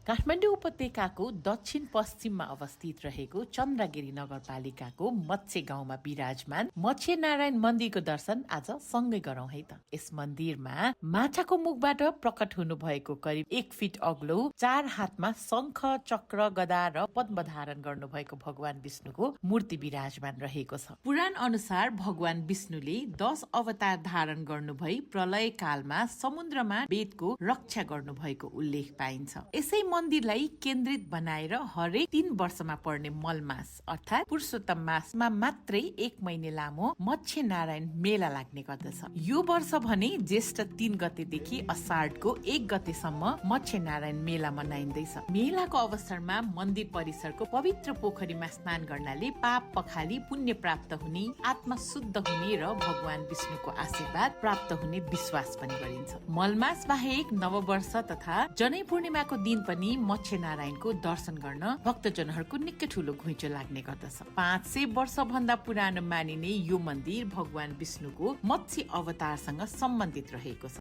काठमाडौँ उपत्यकाको दक्षिण पश्चिममा अवस्थित रहेको चन्द्रगिरी नगरपालिकाको मत्स्य गाउँमा विराजमान मत्स्य नारायण मन्दिरको दर्शन आज सँगै गरौं है त। यस मन्दिरमा माछाको मुखबाट प्रकट हुनु भएको करिब 1 फिट अग्लो 4 हातमा शंख चक्र गदा र पद्म धारण गर्नु भएको भगवान विष्णुको मूर्ति विराजमान रहेको छ। पुराण अनुसार भगवान विष्णुले 10 अवतार धारण गर्नु भई प्रलय कालमा समुद्रमा वेदको रक्षा गर्नु भएको उल्लेख पाइन्छ। यसै मन्दिरलाई केन्द्रित बनाएर हरेक 3 वर्षमा पर्ने मलमास अर्थात पुरुषोत्तम मासमा मात्रै 1 महिने लामो मत्स्य नारायण मेला लाग्ने गर्दछ। यो वर्ष भने ज्येष्ठ 3 गतेदेखि अषाढको 1 गतेसम्म मत्स्य नारायण मेला मनाइँदैछ। मेलाको अवसरमा मन्दिर परिसरको पवित्र पोखरीमा स्नान गर्नाले पाप पखाली पुण्य प्राप्त हुने, आत्मा शुद्ध हुने र भगवान विष्णुको आशीर्वाद प्राप्त हुने विश्वास पनि गरिन्छ। मलमास बाहेक नववर्ष तथा जनै पूर्णिमाको दिन पनि मत्स्य नारायणको दर्शन गर्न भक्तजनहरूको निकै ठूलो घुइँचो लाग्ने गर्दछ। 500 वर्ष भन्दा पुरानो मानिने यो मन्दिर भगवान विष्णुको मत्स्य अवतारसँग सम्बन्धित रहेको छ।